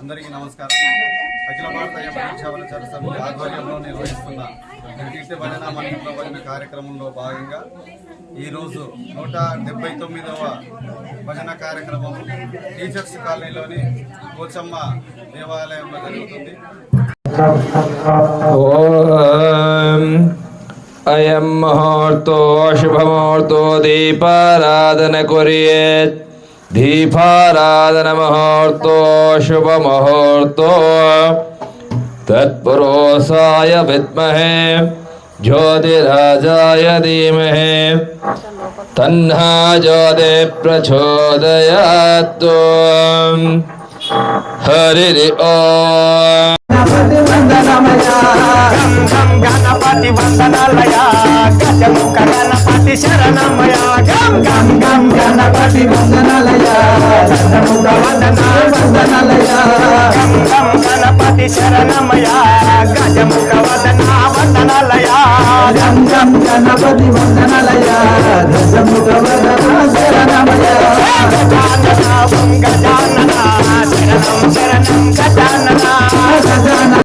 అందరికీ నమస్కారం. అఖిల భారత యమనిక్షావనచార సమితి ఆధ్వర్యంలో నిర్వహిస్తున్న కీర్తి భజన మణిపుర భజన కార్యక్రమంలో భాగంగా ఈరోజు 179వ భజన కార్యక్రమం టీచర్స్ కాలనీలోని పోచమ్మ దేవాలయంలో జరుగుతుంది. అయం ముహూర్తో శుభముహూర్తో దీపారాధన కుర్యేత్. दीपाराधन मुहूर्तो शुभ मुहूर्तो तत्पुरुषाय विद्महे ज्योतिराजाय धीमहि तन्नो ज्योतिः प्रचोदयात्. हरि ओम. गणपति वंदनालय गजमुख गणपति शरणमय गम गम गम गणपति वंदनालय गजमुख वंदनालय गम गम गणपति शरणमय गजमुख वंदनालय गम गम गणपति वंदनालय गजमुख शरणमय गजानना गजानना शरणं शरणं गजानना गजानना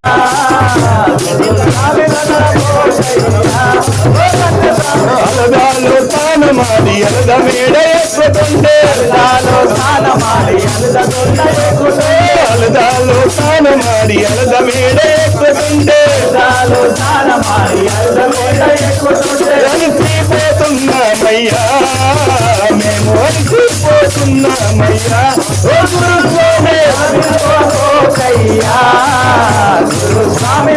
అలదాలో తాన మాడి అలద మేడ ఎక్కుతుంటే అలదాలో తాన మాడి అలద దొండ ఎక్కుతుంటే అలదాలో తాన మాడి అలద మేడ ఎక్కుతుంటే అలదాలో తాన మాడి అలద మేడ ఎక్కుతుంటే అలసిపోతున్నామయ్యా మేము అలసిపోతున్నామయ్యా ఓ గురుస్వామి అయ్యా గురుస్వామి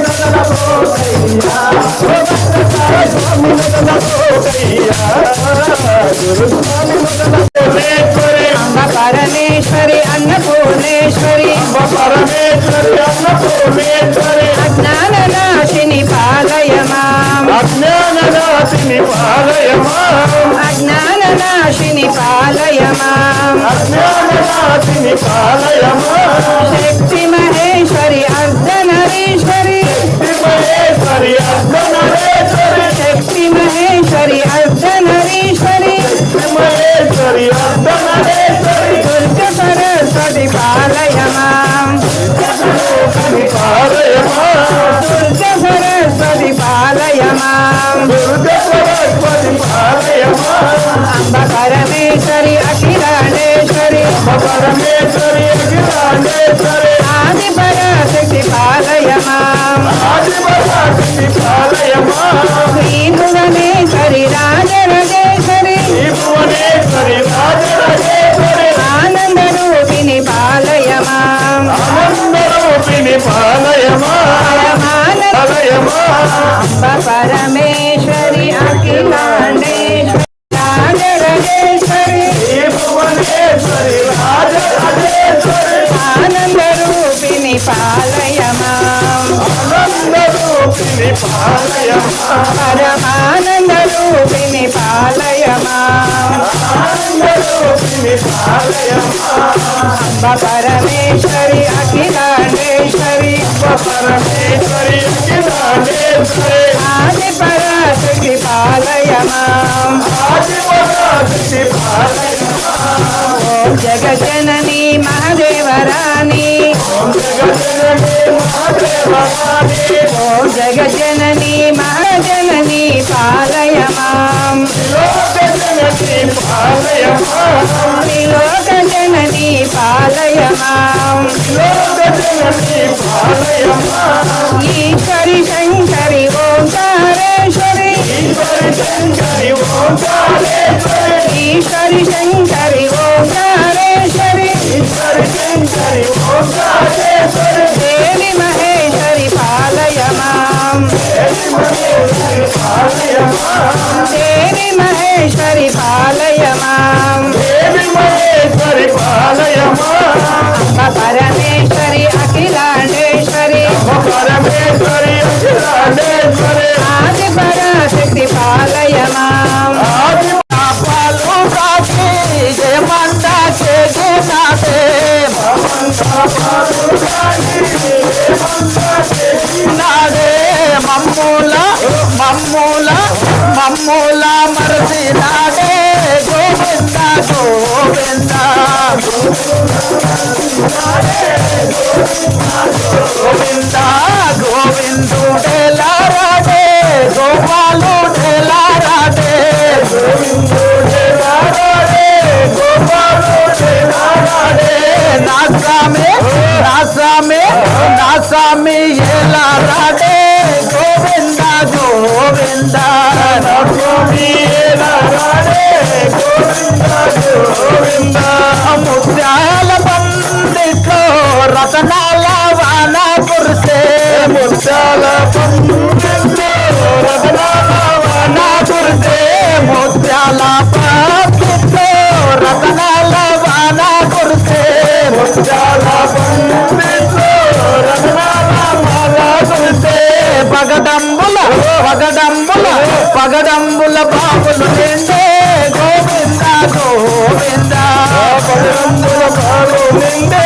పరమేశ్వరి అన్నపూర్ణేశ్వరి పరమేశ్వరి అన్నపూర్ణేశ్వరి అజ్ఞాననాశిని పాలయ మాం అజ్ఞాననాశిని పాలయ మాం అజ్ఞాననాశిని పాలయ మాం అజ్ఞాననాశిని పాలయ మాం శక్తి మహేశ్వరి అర్ధనరీశ్వరి మహేశ్వరి అర్ధనరేశ్వరి శక్తి మహేశ్వరి అర్ధనరీశ్వరి మహేశ్వరి అర్ధనరేశ్వరి దుర్గ సరస్వతి పాలయ మాం పాలయ మాం దుర్గ సరస్వతి పాలయ మాం దుర్గ సరస్వతి పాలయ మాం అంబ పరమేశ్వరి అఖిలాండేశ్వరి పరమేశ్వరి అఖిలాండేశ్వరి ఆది పరాశక్తి పాలయ మాం ఆది పరాశక్తి పాలయ మాం శ్రీ భువనేశ్వరి రాజరాజేశ్వరి శ్రీ భువనేశ్వరి రాజరాజేశ్వరి ఆనంద రూపిణి పాలయ మాం ఆనంద రూపిణి పాలయ మాం పాలయ మాం అంబ పరమేశ్వరి అఖిలాండేశ్వరి రాజరాజేశ్వరి శ్రీ భువనేశ్వరి రాజరాజేశ్వరి ఆనంద రూపిణి పాలయ మాం ఆనంద రూపిణి పాలయ మాం పరమానంద రూపిణి పాలయ మాం ఆనంద రూపిణి పాలయ మాం అంబ పరమేశ్వరి అఖిలాండేశ్వరి పరమేశ్వరి అఖిలాండేశ్వరి ఆది పరాశక్తి పాలయ మాం ఆది పరాశక్తి పాలయ మాం ఓం జగజ్జనని మహాదేవరాణి ఓం జగజ్జనని మహాదేవరాణి ఓం జగజ్జనని మహాజనని పాలయ మాం త్రిలోకజనని పాలయ మాం త్రిలోకజనని పాలయ మాం త్రిలోకజనని పాలయ మాం ఈశ్వరి శంకరి ఓంకారేశ్వరి ఈశ్వరి శంకరి ఓంకారేశ్వరి ఈశ్వరి శంకరి ఓంకారేశ్వరి ఈశ్వరి శంకరి ఓంకారేశ్వరి దేవి మహేశ్వరి పాలయ మాం దేవి మహేశ్వరి పాలయ మాం దేవి మహేశ్వరి పాలయ మాం దేవి మహేశ్వరి పాలయ మాం అంబ పరమేశ్వరి అఖిలాండేశ్వరి పరమేశ్వరి అఖిలాండేశ్వరి ఆది పరాశక్తి పాలయ మాం ఆది పాలు కాకి జయమంత చేసినాటే నాడే మమ్మూల మమ్మూల మమ్మూల మరసి నాడే గోవింద గోవింద రాడే గోవింద గోవింద స్వామి రాడే గోవింద గోవింద ముత్యాల పందిట్లో రతనాల వాన కురిసే ముత్యాల పందిట్లో రతనాల వాన కురిసే ముత్యాల పందిట్లో రతనాల వాన కురిసే ముత్యాల పందిట్లో రతనాల వాన కురిసే పగడంబుల పగడంబుల పగడంబుల బాబులు నిండే గోవింద గోవింద పగడంబుల బాబులు నిండే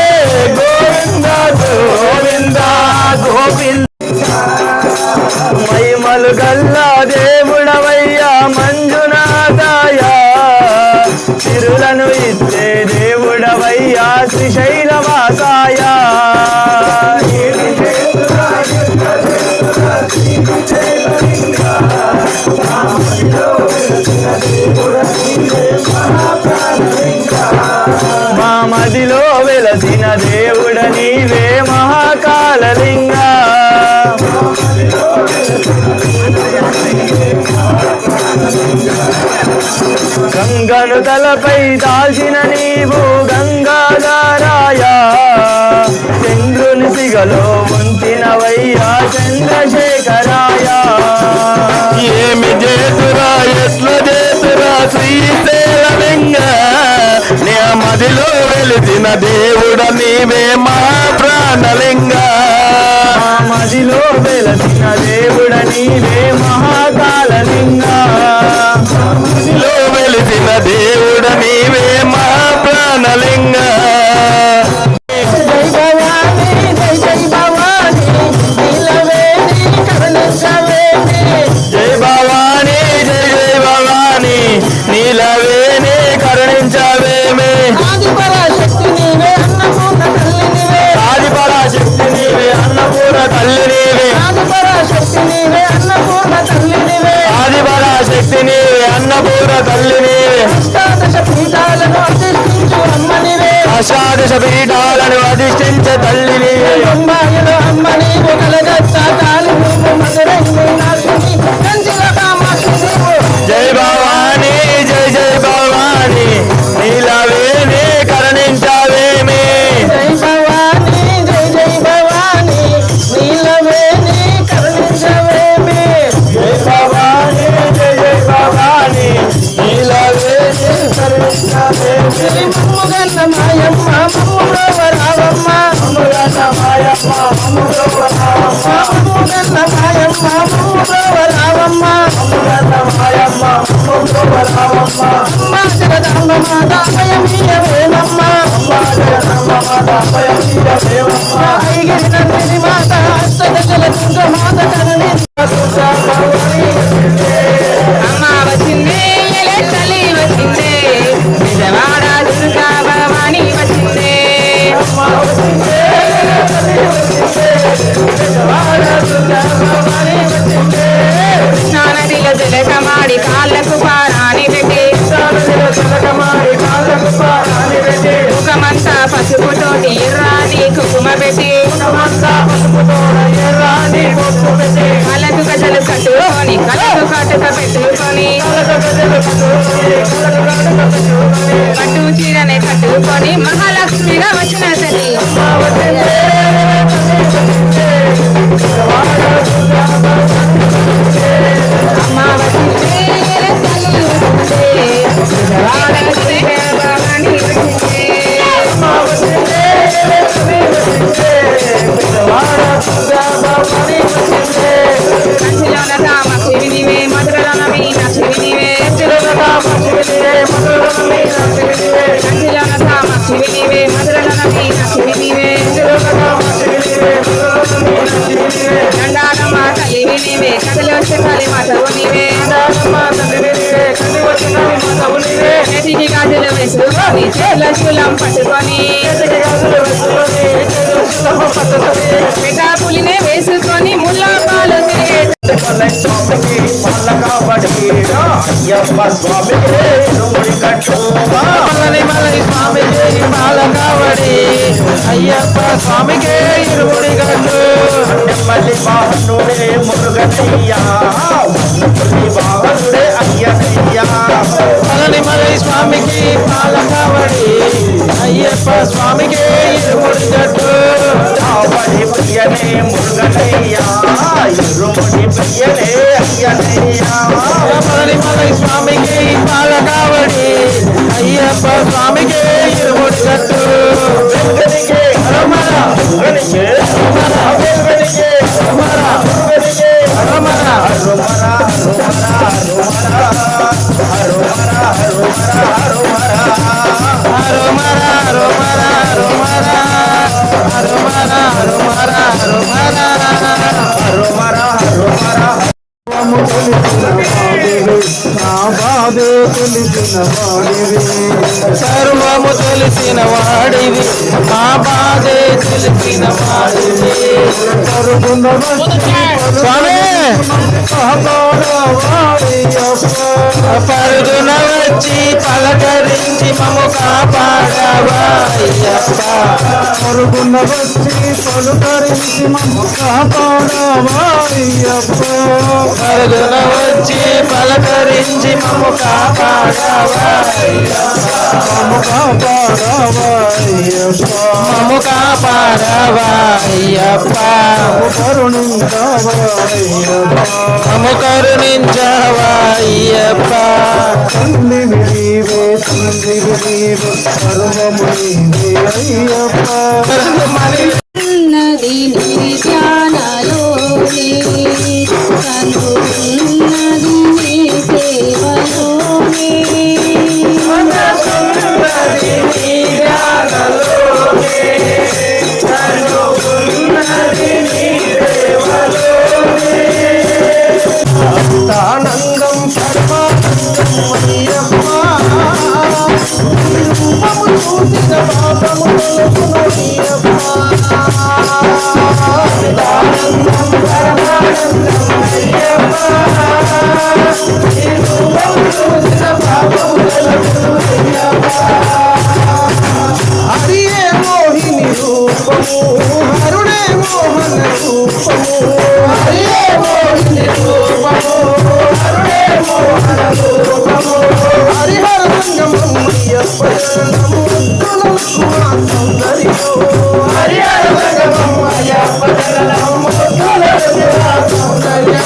గోవింద గోవింద గోవింద మహిమలు గల్లా దేవుడవయ్యా మంజునాథాయ తిరులను ఇచ్చే దేవుడవయ్యా శ్రీశైలవాసాయ మా మదిలో వెలసిన దేవుడ నీవే మహాకాళలింగ గంగను తలపై దాల్చిన నీవు గంగాధారాయ చంద్రుని సిగలో ఉంచినవయ్యా చంద్రశేఖరాయ ఏమి చేతురా ఎట్ల చేతురా శ్రీశైలలింగ నే మదిలో వెలిసిన దేవుడ నీవే మా ప్రాణలింగ మదిలో వెలసిన దేవుడ నీవే మహాకాళలింగ మదిలో వెలిసిన దేవుడ నీవే మా ప్రాణలింగ జై భవానీ జై జై భవానీ నీలవేణి కరుణించవేమే ఆదిపరాశక్తి నీవే అన్నపూర్ణ తల్లి నీవే ఆదిపరాశక్తి నీవే అన్నపూర్ణ తల్లి నీవే అష్టాదశ పీఠాలను అధిష్ఠించే తల్లి నీవే అమ్మ నీవు కలగచ్చ కాలి జై భవానీ జై జై భవానీ నీలవేణి కరుణించవేమి జై భవానీ జై జై భవానీ నీలవేణి కరుణించవేమి జై భవానీ జై జై భవానీ నీలవేణి కరుణించవేమి ముగన్న మాయమ్మ రావమ్మ ముగన్న మాయమ్మ రావమ్మ అమ్మ వచ్చిందే తల్లి వచ్చిందే నిజవాడ దుర్గా భవాని వచ్చిందే స్నానదిలో జలకమాడి కాళ్ళకు పారాని పెట్టి ముఖమంతా పసుపుతోటి ఎర్రాని కుంకుమ పెట్టి కళ్ళకు గజలు కట్టుకొని కళ్ళకు కట్టుక పెట్టుకొని పట్టు చీరనే కట్టుకొని మహాలక్ష్మిగా వచ్చిన తల్లి అమ్మ వచ్చిందే తల్లి కంచిలోన కామాక్షి నీవే మధురలోన మీనాక్షి నీవే కంచిలోన కామాక్షి నీవే మధురలోన మీనాక్షి నీవే దండాలమ్మ తల్లివి నీవే కథలు వచ్చే కాళీ మాతవు నీవే చేతికి గాజులు వేసుకొని చేతుల శూలం పట్టుకొని పిఠాపులినే వేసుకొని ముల్లా పాలు అయ్యప్ప స్వామికే ఇరుముడి గట్టు వాహనుడే మురుగనయ్యా వాహనుడే అయ్యనయ్యా పళనిమలై స్వామికి పాలకావడి అయ్యప్ప స్వామికి ఇరుముడి జట్టు కావడి ప్రియనే మురుగనయ్యా ఇరుముడి ప్రియనే అయ్యనయ్యా పళనిమలై స్వామికి పాలకావడి అయ్యప్ప స్వామికి ఇరుముడి జట్టు వెంకటికే హరమర వెంకటికే వెంకటికే హరమర వెంకటికే హరమర హరమర సర్వము తెలిసిన వాడివి మా బాధే తెలిసిన వాడివి స్వామి పరుగున వచ్చి పలకరించి మము కాపాడవా అయ్యప్ప పరుగున వచ్చి పలుకరించి మము కాపాడవా అయ్యప్ప పరుగున వచ్చి పలకరించి మము కాపాడవా మము కాపాడవా అయ్యప్ప మము కాపాడవా అయ్యప్ప కరుణించవా అయ్యప్ప మము కరుణించవా అయ్యప్ప తండ్రివి నీవే తండ్రివి నీవే సర్వము నీవే అయ్యప్ప ఉన్నది నీ ధ్యానలోనే కనున్నది నీ సేవలోనే ఉన్నది నీ ధ్యానలోనే కనున్నది నీ సేవలోనే ఆనందం పరమానందం అయ్యప్ప రూపము చూసిన పాపము అయ్యప్ప ఆనందం పరమానందం అయ్యప్ప రూపము చూసిన పాపము అయ్యప్ప హరియే మోహిని రూపము హరుడే మోహన రూపము హరియే మోహిని రూపము హరుడే మోహన రూపము హరిహర సంగమం అయ్యప్ప శరణము సౌందర్యో హరిహర సంగమం అయ్యప్ప శరణము సౌందర్యో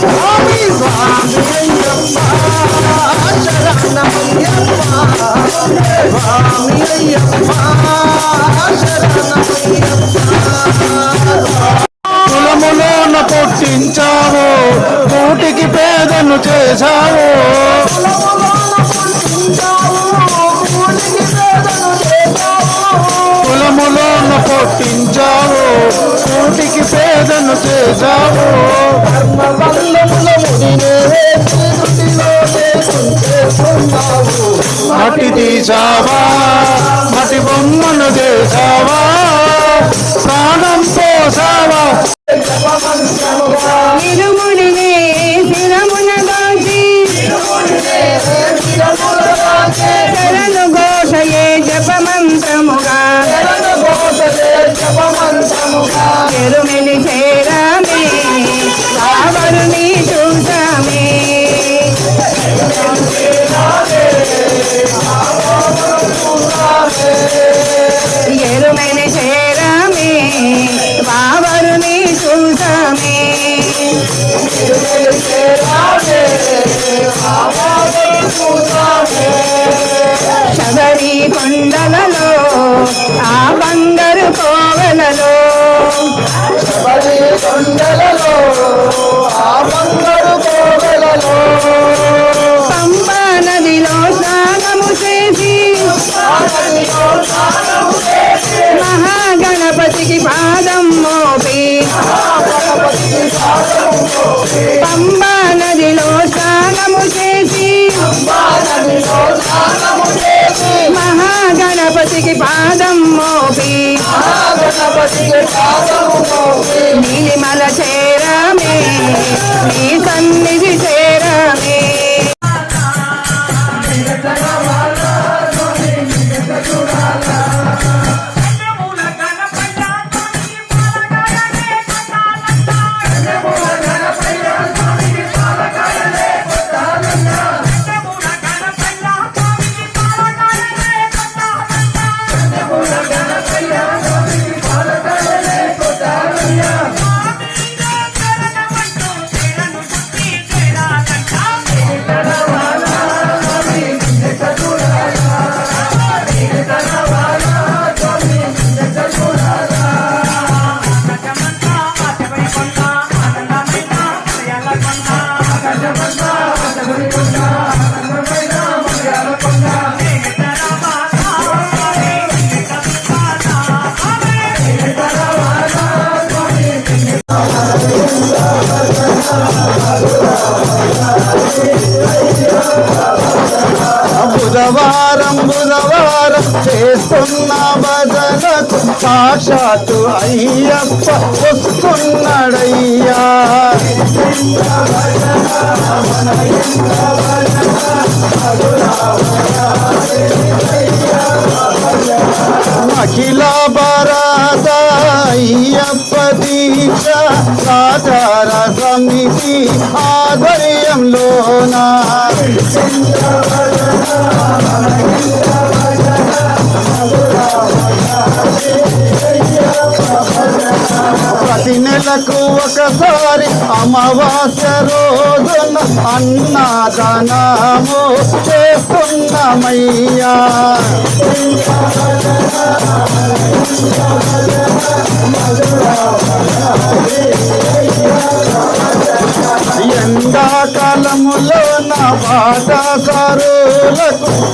స్వామి అయ్యప్ప శరణమయ్యప్ప స్వామి అయ్యప్ప చేశావు కులములోన పొట్టించావు కూటికి పేదను చేశావు మట్టి తీసావా మట్టి బొమ్మను చేసావా ప్రాణం పోసావా నిరుముడినే శిరమున దాచి శరణు ఘోషయే జపమంత్రముగా చెరుమిలి చేరామే రావరుని చూసామే ఎరుమెని చేరామే బావరుని చూసామే శబరి కొండలలో ఆ బంగారు కోవెలలో పంబా నదిలో స్నానము చేసి మహాగణపతికి పాదం మోపి పంబా నదిలో స్నానము చేసి మహాగణపతికి పాదం మోపి నీలిమల చేరామే నీ సన్నిధి చేరామే బుధవారం చేస్తున్న భజనకు సాక్షాత్తు అయ్యప్ప వస్తున్నాడయ్యా అఖిల భారత అయ్యప్ప దీక్ష ఆచార సమితి ఆధ్వర్యంలోనా ప్రతి నెలకు ఒకసారి అమావాస్య రోజున అన్నదానము చేస్తున్నామయ్యా ఎండాకాలములో నా పాఠశారులకు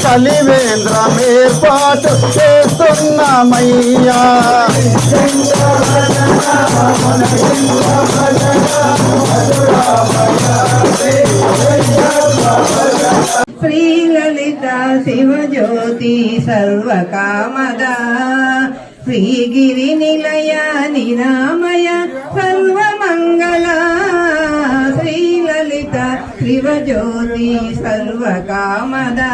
కలివేంద్రం ఏర్పాటు చేస్తున్నామయ్యా శ్రీలలిత శివజ్యోతి సర్వకామదా శ్రీగిరి నిలయ నిరామయ సర్వమంగళ శ్రీలలిత శివజ్యోతి సర్వకామదా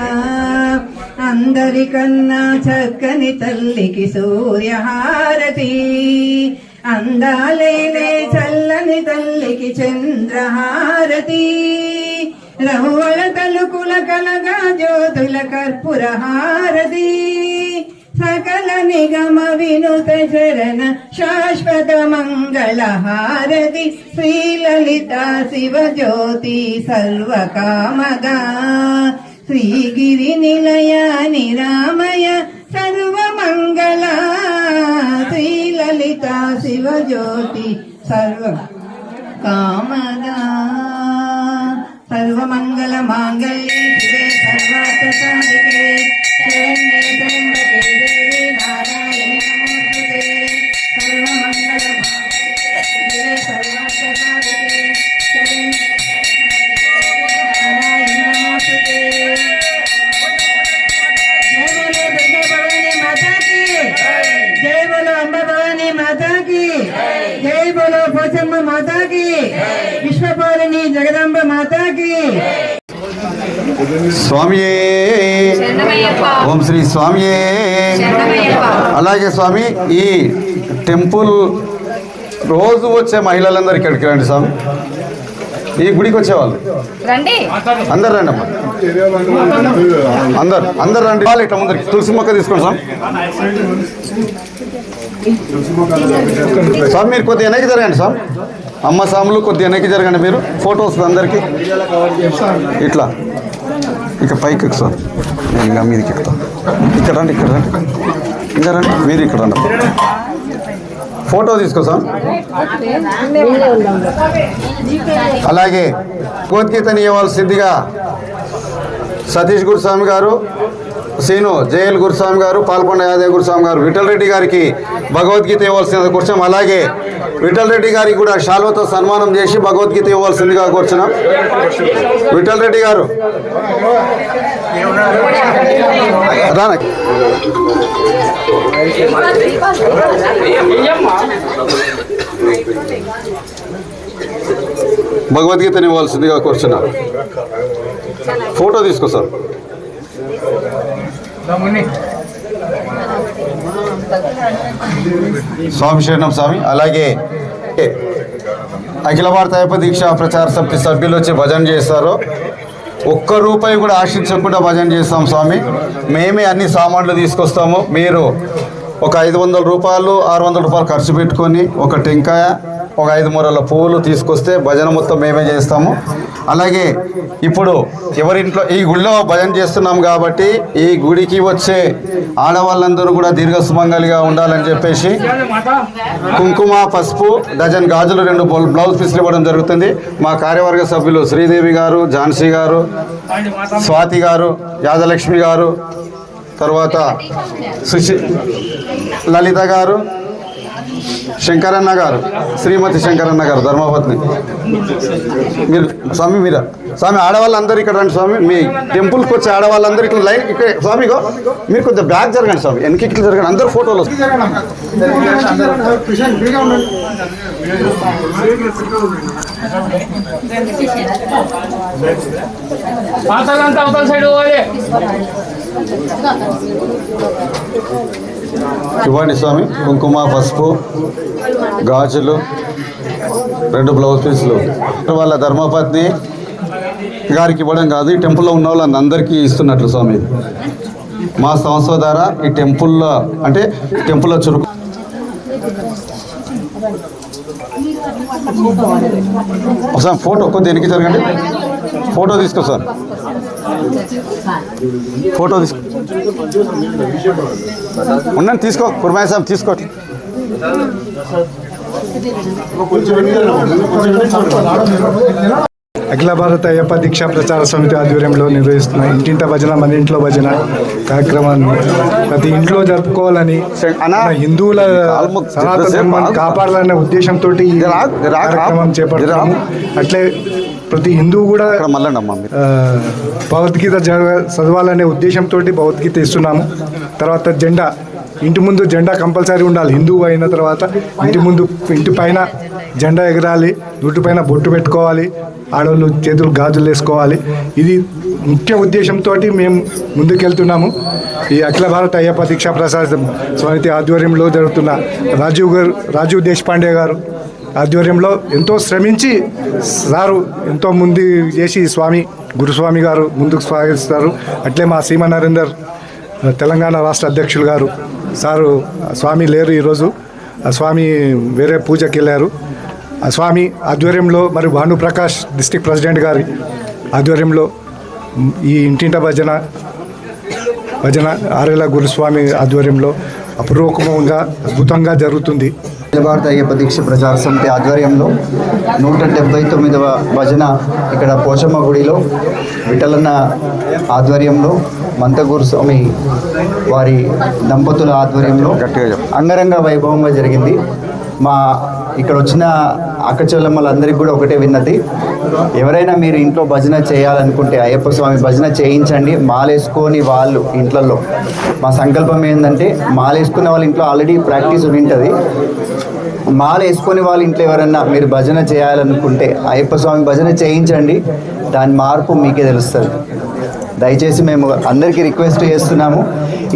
అందరికన్నా చక్కని తల్లికి సూర్యహారతి అందాలేనే చల్లని తల్లికి చంద్రహారతి రహువల తలుకుల కలగా జ్యోతుల కర్పూర హారతి సకల నిగమ వినుత శరణ శాశ్వత మంగళ హారతి శ్రీలలిత శివజ్యోతి సర్వకామదా శ్రీగిరి నిలయ నిరామయ సర్వమంగళ శ్రీలలిత శివజ్యోతి సర్వ కామదా సర్వమంగళ మాంగళ్యే శివే సర్వార్థ సాధికే శరణ్యే త్ర్యంబకే దేవి నారాయణి నమోస్తుతే సర్వమంగళ మాంగళ్యే శివే సర్వార్థ సాధికే శరణ్యే నారాయణి నమోస్తుతే జై బోలో దుర్గా భవానీ మాతా की जय बोलो अम्बा भवानी माता की जय बोलो पोचम्म माता की विश्वपालिनी जगदम्ब माता की స్వామియే ఓం శ్రీ స్వామియే. అలాగే స్వామి ఈ టెంపుల్ రోజు వచ్చే మహిళలందరూ ఇక్కడికి రండి స్వామి. ఈ గుడికి వచ్చేవాళ్ళు అందరు రండి అమ్మా, అందరు రండి. వాళ్ళు ఇట్లా ముందరికి తులసి మొక్క తీసుకోండి స్వామి. స్వామి మీరు కొద్దిగా వెనక్కి జరగండి స్వామి. అమ్మ స్వాములు కొద్దిగా వెనక్కి జరగండి. మీరు ఫోటో వస్తుంది అందరికీ. ఇట్లా ఇక పైకి ఎక్కువ నేను ఇంకా మీదకి ఎక్కుతాను. ఇక్కడ రండి, ఇక్కడ రండి, ఇంకా రండి, మీరు ఇక్కడ రండి. ఫోటో తీసుకో సార్. అలాగే భగవద్గీతని ఇవ్వాల్సిందిగా సతీష్ గురుస్వామి గారు, సీను జేఎల్ గురుస్వామి గారు, పాల్కొండ యాదవ్ గురుస్వామి గారు విఠల్ రెడ్డి గారికి భగవద్గీత ఇవ్వాల్సిందిగా కూర్చున్నాం. అలాగే విఠల్ రెడ్డి గారికి కూడా శాల్వతో సన్మానం చేసి భగవద్గీత ఇవ్వాల్సిందిగా కూర్చున్నాం. విఠల్ రెడ్డి గారు రానా. భగవద్గీతని ఇవ్వాల్సిందిగా కూర్చున్నాం. ఫోటో తీసుకో సార్. స్వామి శరణం స్వామి. అలాగే అఖిల భారత అయ్యప్ప దీక్ష ప్రచార సమితి సభ్యులు వచ్చి భజన చేస్తారు. ఒక్క రూపాయి కూడా ఆశించకుండా భజన చేస్తాం స్వామి. మేమే అన్ని సామాన్లు తీసుకొస్తాము. మీరు ఒక 500 రూపాయలు 600 రూపాయలు ఖర్చు పెట్టుకొని ఒక టెంకాయ ఒక 5 మూరల పువ్వులు తీసుకొస్తే భజన మొత్తం మేమే చేస్తాము. అలాగే ఇప్పుడు ఎవరింట్లో ఈ గుడిలో భజన చేస్తున్నాం కాబట్టి ఈ గుడికి వచ్చే ఆడవాళ్ళందరూ కూడా దీర్ఘ సుమంగళిగా ఉండాలని చెప్పేసి కుంకుమ, పసుపు, డజన్ గాజులు, 2 బ్లౌజ్ పీసులు ఇవ్వడం జరుగుతుంది. మా కార్యవర్గ సభ్యులు శ్రీదేవి గారు, ఝాన్సీ గారు, స్వాతి గారు, యాదలక్ష్మి గారు, తర్వాత లలిత గారు, శంకరన్న గారు, శ్రీమతి శంకరన్న గారు ధర్మపత్ని. మీరు స్వామి మీరు స్వామి ఆడవాళ్ళందరూ ఇక్కడ రండి స్వామి. మీ టెంపుల్కి వచ్చే ఆడవాళ్ళందరూ ఇట్లా లైన్ ఇక్కడ స్వామిగో మీరు కొంచెం బ్యాక్ జరగండి స్వామి. వెనక్కి ఇట్లా జరగండి. అందరూ ఫోటోలు వస్తాయి. ఇవ్వండి స్వామి. కుంకుమ, పసుపు, గాజులు, 2 బ్లౌజ్ పీసులు వాళ్ళ ధర్మపత్ని గారికి ఇవ్వడం కాదు, ఈ టెంపుల్లో ఉన్న వాళ్ళందరికీ ఇస్తున్నట్లు స్వామి. మా సంస్థ ద్వారా ఈ టెంపుల్లో అంటే టెంపుల్లో చురుకు. ఒకసారి ఫోటో కొద్దిగా వెనక్కి జరగండి. ఫోటో తీసుకో సార్. ఫోటో తీసుకో. ఉండండి, తీసుకో. కుర్మాయి సాబ్ తీసుకో. అఖిల భారత అయ్యప్ప దీక్షా ప్రచార సమితి ఆధ్వర్యంలో నిర్వహిస్తున్న ఇంటింట భజన మన ఇంట్లో భజన కార్యక్రమాన్ని ప్రతి ఇంట్లో జరుపుకోవాలని, హిందువుల సనాతన ధర్మాన్ని కాపాడాలనే ఉద్దేశంతో ఈ కార్యక్రమం చేపడుతున్నాము. అట్లే ప్రతి హిందువు కూడా భగవద్గీత చదవాలనే ఉద్దేశంతో భగవద్గీత ఇస్తున్నాము. తర్వాత జెండా, ఇంటి ముందు జెండా కంపల్సరీ ఉండాలి. హిందువు అయిన తర్వాత ఇంటి పైన జెండా ఎగరాలి, నుటి పైన బొట్టు పెట్టుకోవాలి, ఆడవాళ్ళు చేతులు గాజులు వేసుకోవాలి. ఇది ముఖ్య ఉద్దేశంతో మేము ముందుకెళ్తున్నాము. ఈ అఖిల భారత అయ్యప్ప దీక్షా ప్రసాద సమితి ఆధ్వర్యంలో జరుగుతున్న రాజీవ్ దేశపాండే గారు ఆధ్వర్యంలో ఎంతో శ్రమించి సారు ఎంతో ముందు చేసి స్వామి గురుస్వామి గారు ముందుకు సాగిస్తారు. అట్లే మా సీమ నరేందర్ తెలంగాణ రాష్ట్ర అధ్యక్షులు గారు సారు స్వామి లేరు ఈరోజు, ఆ స్వామి వేరే పూజకి వెళ్ళారు. ఆ స్వామి ఆధ్వర్యంలో మరి భానుప్రకాష్ డిస్ట్రిక్ట్ ప్రెసిడెంట్ గారి ఆధ్వర్యంలో ఈ ఇంటింట భజన ఆరేల గురుస్వామి ఆధ్వర్యంలో అపురూపంగా అద్భుతంగా జరుగుతుంది. అఖిల భారత అయ్యప్ప దీక్ష ప్రచార సమితి ఆధ్వర్యంలో 179వ భజన ఇక్కడ పోచమ్మ గుడిలో విఠలన్న ఆధ్వర్యంలో మంతగూరు స్వామి వారి దంపతుల ఆధ్వర్యంలో అంగరంగ వైభవంగా జరిగింది. మా ఇక్కడ వచ్చిన అక్కచెల్లమ్మలందరికీ కూడా ఒకటే విన్నతి, ఎవరైనా మీరు ఇంట్లో భజన చేయాలనుకుంటే అయ్యప్ప స్వామి భజన చేయించండి. మాలేసుకొని వాళ్ళు ఇంట్లలో మా సంకల్పం ఏంటంటే మాలేసుకున్న వాళ్ళ ఇంట్లో ఆల్రెడీ ప్రాక్టీస్ ఉంటుంది. మాల వేసుకొని వాళ్ళ ఇంట్లో ఎవరన్నా మీరు భజన చేయాలనుకుంటే అయ్యప్ప స్వామి భజన చేయించండి. దాని మార్పు మీకే తెలుస్తుంది. దయచేసి మేము అందరికీ రిక్వెస్ట్ చేస్తున్నాము.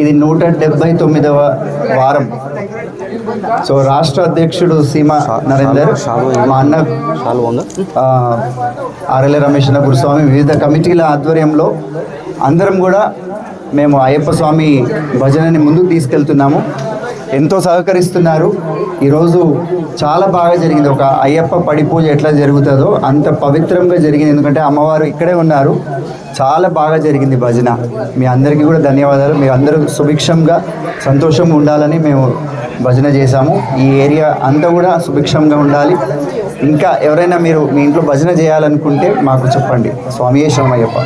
ఇది 179వ వారం. సో రాష్ట్ర అధ్యక్షుడు సీమ నరేందర్, మా అన్న ఆర్ఎల్ రమేష్ గురుస్వామి, వివిధ కమిటీల ఆధ్వర్యంలో అందరం కూడా మేము అయ్యప్ప స్వామి భజనని ముందుకు తీసుకెళ్తున్నాము. ఎంతో సహకరిస్తున్నారు. ఈరోజు చాలా బాగా జరిగింది. ఒక అయ్యప్ప పడి పూజ ఎట్లా జరుగుతుందో అంత పవిత్రంగా జరిగింది. ఎందుకంటే అమ్మవారు ఇక్కడే ఉన్నారు. చాలా బాగా జరిగింది భజన. మీ అందరికీ కూడా ధన్యవాదాలు. మీరు అందరూ సుభిక్షంగా సంతోషంగా ఉండాలని మేము భజన చేశాము. ఈ ఏరియా అంతా కూడా సుభిక్షంగా ఉండాలి. ఇంకా ఎవరైనా మీరు మీ ఇంట్లో భజన చేయాలనుకుంటే మాకు చెప్పండి. స్వామియే శరణమయ్యప్ప.